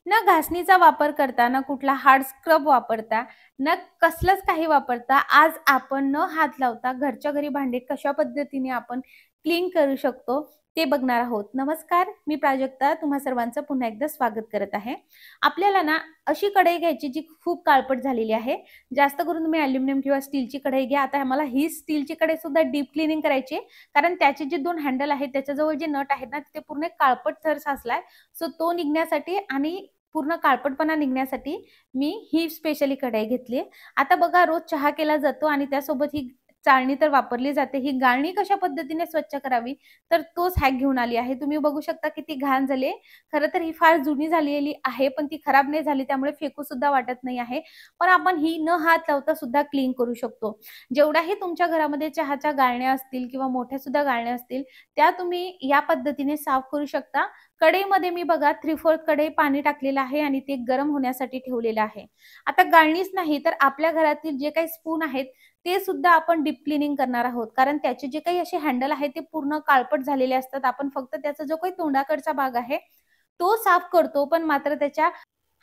न घासणीचा वापर करता, न कुठला हार्ड स्क्रब वापरता, न कसलंच काही वापरता आज आपण न हात लावता घरच्या घरी भांडे कशा पद्धतीने आपण क्लीन करू शकतो ते बघणार आहोत. नमस्कार, मी प्राजक्ता तुम्हा सर्वांचं पुन्हा एकदा स्वागत करत आहे. आपल्याला ना अशी कढई घ्यायची जी खूप काळपट झालेली आहे. जास्त करून तुम्ही अॅल्युमिनियम किंवा स्टीलची कढई घ्या. आता आम्हाला ही स्टीलची कढई सुद्धा डीप क्लीनिंग करायची आहे. कारण त्याचे जे 2 हँडल आहेत त्याच्याजवळ जे नट आहेत ना ते पूर्ण काळपट थर साचलाय. सो तो निघण्यासाठी आणि पूर्ण काळपटपणा निघण्यासाठी मी ही स्पेशली कढई घेतली आहे. आता बघा रोज चहा केला जातो आणि त्यासोबत ही चाळणी तर वापरली जाते. ही गाळणी कशा पद्धतीने स्वच्छ करावी तर तोच हॅक घेऊन आली आहे. तुम्ही बघू शकता किती घाण झाली आहे. खरं तर ही फार जुनी झालेली आहे, पण ती खराब नाही झाली त्यामुळे फेकू सुद्धा वाटत नाही आहे. पण आपण ही न हात लावता सुद्धा क्लीन करू शकतो. जेवढ्याही तुमच्या घरामध्ये चहाच्या गाळण्या असतील किंवा मोठ्या सुद्धा गाळण्या असतील, त्या तुम्ही या पद्धतीने साफ करू शकता. कढईमध्ये मी बघा 3/4 कढई पाणी टाकलेलं आहे आणि ते गरम होण्यासाठी ठेवलेलं आहे. आता गाळणीच नाही तर आपल्या घरातील जे काही स्पून आहेत ते सुद्धा आपण डीप क्लीनिंग करणार आहोत. कारण त्याचे जे काही असे हँडल आहेत ते पूर्ण काळपट झालेले असतात. आपण फक्त त्याचा जो काही तोंडाकडचा भाग आहे तो साफ करतो, पण मात्र त्याच्या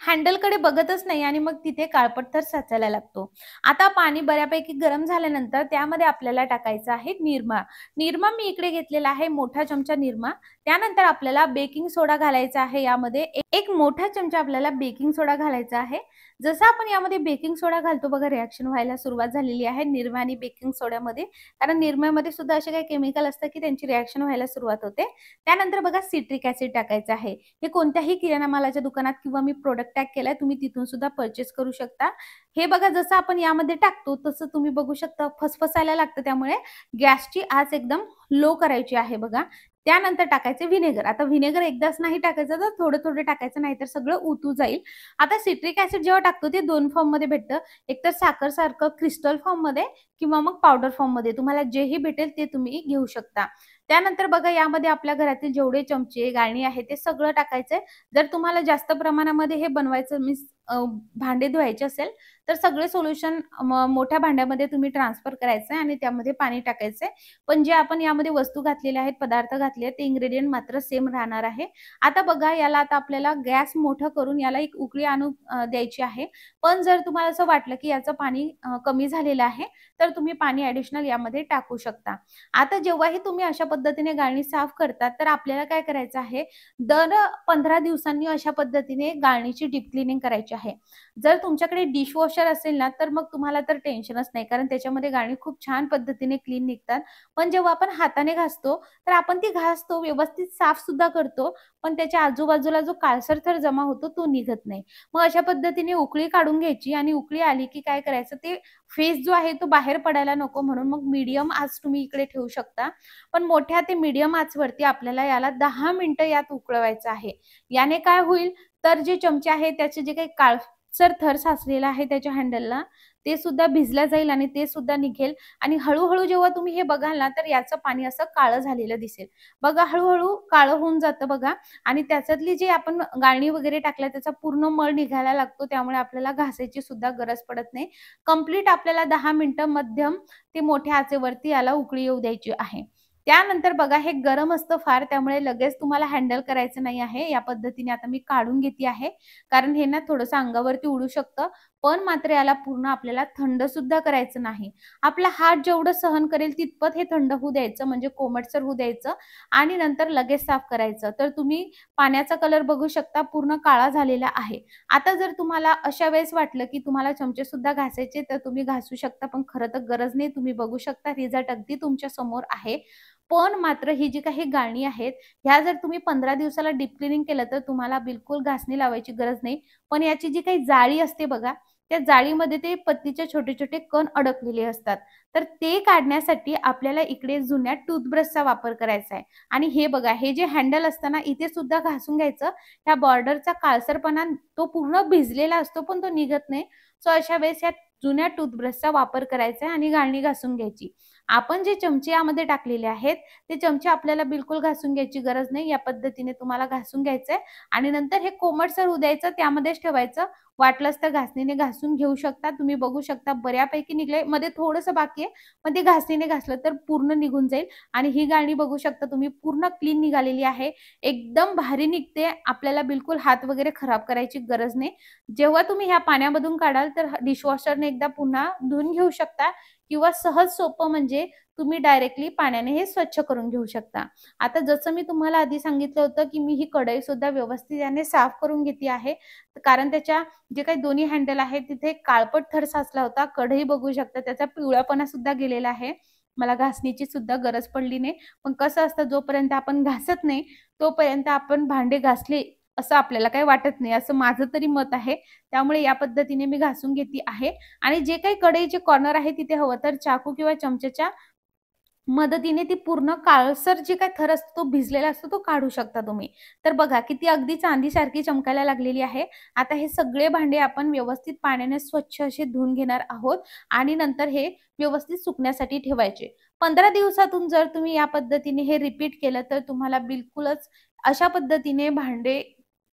हँडलकडे बघतच नाही आणि मग तिथे काळपट थर साचायला लागतो. आता पाणी बऱ्यापैकी गरम झाल्यानंतर त्यामध्ये आपल्याला टाकायचं आहे निरमा. निरमा मी इकडे घेतलेला आहे मोठा चमचा निरमा. त्यानंतर आपल्याला बेकिंग सोडा घालायचा आहे. यामध्ये एक मोठा चमचा आपल्याला बेकिंग सोडा घालायचा आहे. जसं आपण यामध्ये बेकिंग सोडा घालतो बघा रिएक्शन व्हायला सुरुवात झालेली आहे निरमा आणि बेकिंग सोड्यामध्ये. कारण निरम्यामध्ये सुद्धा असे काही केमिकल असतात की त्यांची रिएक्शन व्हायला सुरुवात होते. त्यानंतर बघा सिट्रिक ॲसिड टाकायचं आहे. हे कोणत्याही किराणा मालाच्या दुकानात किंवा मी प्रोडक्ट टॅग केलाय तुम्ही तिथून सुद्धा परचेस करू शकता. हे बघा जसं आपण यामध्ये टाकतो तसं तुम्ही बघू शकता फसफसायला लागतं. त्यामुळे गॅसची आच एकदम लो करायची आहे बघा. त्यानंतर टाकायचे व्हिनेगर. आता व्हिनेगर एकदाच नाही टाकायचं तर थोडं थोडं टाकायचं, नाहीतर सगळं उतू जाईल. आता सिट्रिक ॲसिड जेव्हा टाकतो ते 2 फॉर्म मध्ये भेटतं. एकतर साखर सारखं क्रिस्टल फॉर्म मध्ये किंवा मग पावडर फॉर्म मध्ये तुम्हाला जेही भेटेल ते तुम्ही घेऊ शकता. त्यानंतर बघा यामध्ये आपल्या घरातील जेवढे चमचे गाळणी आहे ते सगळं टाकायचंय. जर तुम्हाला जास्त प्रमाणामध्ये हे बनवायचं मीन्स भांडे धुवायचे असेल तर सगळे सोल्युशन मोठ्या भांड्यामध्ये तुम्ही ट्रान्सफर करायचंय आणि त्यामध्ये पाणी टाकायचंय. पण जे आपण यामध्ये वस्तू घातलेल्या आहेत, पदार्थ घातले आहेत ते इन्ग्रेडियंट मात्र सेम राहणार आहे. आता बघा याला आता आपल्याला गॅस मोठं करून याला एक उकळी आणून द्यायची आहे. पण जर तुम्हाला असं वाटलं की याचं पाणी कमी झालेलं आहे तर तुम्ही पाणी ॲडिशनल यामध्ये टाकू शकता. आता जेव्हाही तुम्ही अशा पद्धतीने गाळणी साफ करतात तर आपल्याला काय करायचं आहे, दर 15 दिवसांनी अशा पद्धतीने गाळणीची डीप क्लीनिंग करायची आहे. जर तुमच्याकडे डिशवॉशर असेल ना तर मग तुम्हाला तर टेन्शनच नाही, कारण त्याच्यामध्ये गाळणी खूप छान पद्धतीने क्लीन निघतात. पण जेव्हा आपण हाताने घासतो तर आपण ती घासतो व्यवस्थित साफ सुद्धा करतो, पण त्याच्या आजूबाजूला जो काळसर थर जमा होतो तो निघत नाही. मग अशा पद्धतीने उकळी काढून घ्यायची आणि उकळी आली की काय करायचं, ते फेस जो आहे तो बाहेर पडायला नको म्हणून मग मीडियम आच तुम्ही इकडे ठेवू शकता. पण मोठ्या ते मीडियम आचवरती आपल्याला याला 10 मिनिटं यात उकळवायचं आहे. याने काय होईल तर जे चमचे आहे त्याचे जे काही काळसर थर साचलेला आहे त्याच्या हँडलला ते सुद्धा भिजला जाईल आणि ते सुद्धा निघेल. आणि हळूहळू जेव्हा तुम्ही हे बघाल ना तर याचं पाणी असं काळं झालेलं दिसेल. बघा हळूहळू काळं होऊन जातं बघा. आणि त्याच्यातली जी आपण गाळणी वगैरे टाकल्या त्याचा पूर्ण मळ निघायला लागतो. त्यामुळे आपल्याला घासायची सुद्धा गरज पडत नाही. कंप्लीट आपल्याला 10 मिनिटं मध्यम ते मोठ्या आचेवरती याला उकळी येऊ द्यायची आहे. त्यानंतर बघा हे गरम असतं फार, त्यामुळे लगेच तुम्हाला हँडल करायचं नाही आहे. या पद्धतीने आता मी काढून घेते आहे. कारण हे ना थोडंसं अंगावरती उडू शकतं. पण मात्र याला पूर्ण आपल्याला थंड सुद्धा करायचं नाही. आपला हात जेवढं सहन करेल तितपत हे थंड होऊ द्यायचं, म्हणजे कोमटसर होऊ द्यायचं आणि नंतर लगेच साफ करायचं. तर तुम्ही पाण्याचा कलर बघू शकता पूर्ण काळा झालेला आहे. आता जर तुम्हाला अशा वेळेस वाटलं की तुम्हाला चमचे सुद्धा घासायचे तर तुम्ही घासू शकता, पण खरं तर गरज नाही. तुम्ही बघू शकता रिझल्ट अगदी तुमच्या समोर आहे. पण मात्र ही जी काही गाळणी आहेत ह्या जर तुम्ही 15 दिवसाला डीप क्लीनिंग केलं तर तुम्हाला बिलकुल घासणी लावायची गरज नाही. पण याची जी काही जाळी असते बघा, त्या जाळीमध्ये ते पत्तीचे छोटे-छोटे कण अडकलेले असतात. तर ते काढण्यासाठी आपल्याला इकडे जुन्या टूथब्रशचा वापर करायचा आहे. आणि हे बघा हे जे हँडल असतं ना इथे सुद्धा घासून घ्यायचं. ह्या बॉर्डरचा काळसरपणा तो पूर्ण भिजलेला असतो पण तो निघत नाही. सो अशा वेळेस या जुन्या टूथब्रशचा वापर करायचा आहे आणि गाळणी घासून घ्यायची. आपण जे चमचे यामध्ये टाकलेले आहेत, ते चमचे आपल्याला बिलकुल घासून घ्यायची गरज नाही. या पद्धतीने तुम्हाला घासून घ्यायचंय आणि नंतर हे कोमटसर होऊ द्यायचं, त्यामध्येच ठेवायचं. वाटलंच तर घासणीने घासून घेऊ शकता. तुम्ही बघू शकता बऱ्यापैकी निघलंय. मध्ये थोडंसं बाकी आहे, पण ते घासणीने घासलं तर पूर्ण निघून जाईल आणि ही गाळणी बघू शकता तुम्ही पूर्ण क्लीन निघालेली आहे. एकदम भारी निघते. आपल्याला बिलकुल हात वगैरे खराब करायची गरज नाही. जेव्हा तुम्ही ह्या पाण्यामधून काढाल तर डिशवॉशरने एकदा पुन्हा धुवून घेऊ शकता किंवा सहज सोपं म्हणजे तुम्ही डायरेक्टली पाण्याने हे स्वच्छ करून घेऊ शकता. आता जसं मी तुम्हाला आधी सांगितलं होतं, की मी ही कढई सुद्धा व्यवस्थित याने साफ करून घेतली आहे. कारण त्याच्या जे काही दोन्ही हँडल आहेत तिथे काळपट थर साचला होता. कढई बघू शकता त्याचा पिवळापणा सुद्धा गेलेला आहे. मला घासणीची सुद्धा गरज पडली नाही. पण कसं असतं जोपर्यंत आपण घासत नाही, तोपर्यंत आपण भांडे घासले असं आपल्याला काही वाटत नाही, असं माझं तरी मत आहे. त्यामुळे या पद्धतीने मी घासून घेते आहे आणि जे काही कढईचे कॉर्नर आहे तिथे हवं तर चाकू किंवा चमच्याच्या मदतीने ती पूर्ण काळसर जे काही थर असतो तो भिजलेला असतो तो काढू शकता तुम्ही. तर बघा किती अगदी चांदीसारखी चमकायला लागलेली आहे. आता हे सगळे भांडे आपण व्यवस्थित पाण्याने स्वच्छ असे धुवून घेणार आहोत आणि नंतर हे व्यवस्थित सुकण्यासाठी ठेवायचे. 15 दिवसातून जर तुम्ही या पद्धतीने हे रिपीट केलं तर तुम्हाला बिलकुलच अशा पद्धतीने भांडे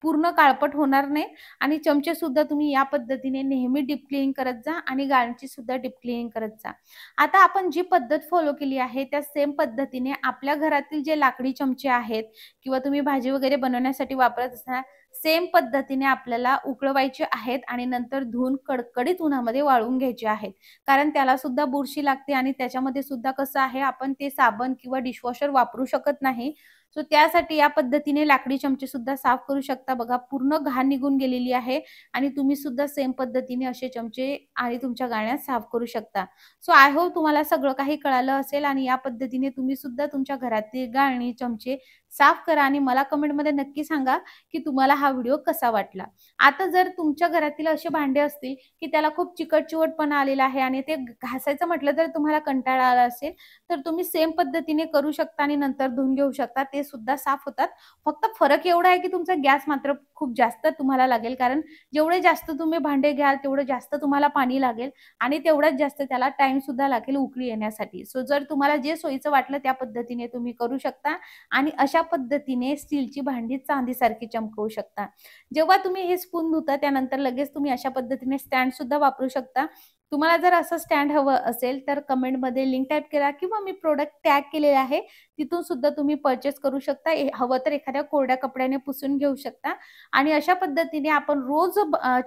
पूर्ण काळपट होणार नाही आणि चमचे सुद्धा तुम्ही या पद्धतीने नेहमी डीप क्लीनिंग करत जा आणि गाळणीची सुद्धा डीप क्लीनिंग करत जा. आता आपण जी पद्धत फॉलो केली आहे त्या सेम पद्धतीने आपल्या घरातील जे लाकडी चमचे आहेत किंवा तुम्ही भाजी वगैरे बनवण्यासाठी वापरत असणार सेम पद्धतीने आपल्याला उकळवायचे आहेत आणि नंतर धुवून कडकडीत उन्हामध्ये वाळवून घ्यायचे आहेत. कारण त्याला सुद्धा बुरशी लागते आणि त्याच्यामध्ये सुद्धा कसं आहे आपण ते साबण किंवा डिशवॉशर वापरू शकत नाही. सो त्यासाठी या पद्धतीने लाकडी चमचे सुद्धा साफ करू शकता. बघा पूर्ण घाण निघून गेलेली आहे आणि तुम्ही सुद्धा सेम पद्धतीने असे चमचे आणि तुमच्या गाळण्यात साफ करू शकता. सो आय होप तुम्हाला सगळं काही कळालं असेल आणि या पद्धतीने तुम्ही सुद्धा तुमच्या घरातील गाळणी, चमचे साफ करा आणि मला कमेंटमध्ये नक्की सांगा, की तुम्हाला हा व्हिडिओ कसा वाटला. आता जर तुमच्या घरातील असे भांडे असतील, की त्याला खूप चिकट-चिवटपणा आलेला आहे आणि ते घासायचं म्हटलं तर तुम्हाला कंटाळा आला असेल, तर तुम्ही सेम पद्धतीने करू शकता आणि नंतर धुवून घेऊ शकता. ते सुद्धा साफ होतात. फक्त फरक एवढा आहे, की तुमचा गॅस मात्र खूप जास्त तुम्हाला लागेल. कारण जेवढे जास्त तुम्ही भांडे घ्याल, तेवढं जास्त तुम्हाला पाणी लागेल आणि तेवढाच जास्त त्याला टाईम सुद्धा लागेल उकळी येण्यासाठी. सो जर तुम्हाला जे सोयीचं वाटलं त्या पद्धतीने तुम्ही करू शकता आणि अशा पद्धतीने स्टीलची भांडी चांदीसारखी चमकवू शकता. जेव्हा तुम्ही हे स्पून धुता त्यानंतर लगेच तुम्ही अशा पद्धतीने स्टँड सुद्धा वापरू शकता. तुम्हाला जर असं स्टँड हवं असेल तर कमेंटमध्ये लिंक टाइप करा किंवा मी प्रॉडक्ट टॅग केलेले आहे. तिथून सुद्धा तुम्ही पर्चेस करू शकता. हवं तर एखाद्या कोरड्या कपड्याने पुसून घेऊ शकता आणि अशा पद्धतीने आपण रोज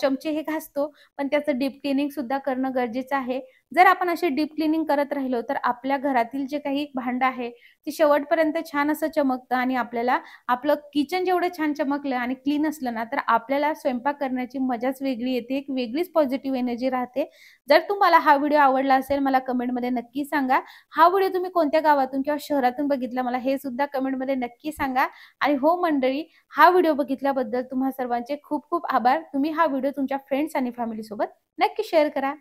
चमचे हे घासतो, पण त्याचं डीप क्लीनिंग सुद्धा करणं गरजेचं आहे. जर आपण असे डीप क्लीनिंग करत राहिलो तर आपल्या घरातील जे काही भांडं आहे ते शेवटपर्यंत छान असं चमकतं आणि आपल्याला आपलं किचन जेवढं छान चमकलं आणि क्लीन असलं ना, तर आपल्याला स्वयंपाक करण्याची मजाच वेगळी येते. एक वेगळीच पॉझिटिव्ह एनर्जी राहते. जर तुम्हाला हा व्हिडिओ आवडला असेल मला कमेंटमध्ये नक्की सांगा. हा व्हिडिओ तुम्ही कोणत्या गावातून किंवा शहरातून बघितला मला हे सुद्धा कमेंटमध्ये नक्की सांगा. आणि हो मंडळी, हा व्हिडिओ बघितल्याबद्दल तुम्हा सर्वांचे खूप खूप आभार. तुम्ही हा व्हिडिओ तुमच्या फ्रेंड्स आणि फॅमिली सोबत नक्की शेअर करा.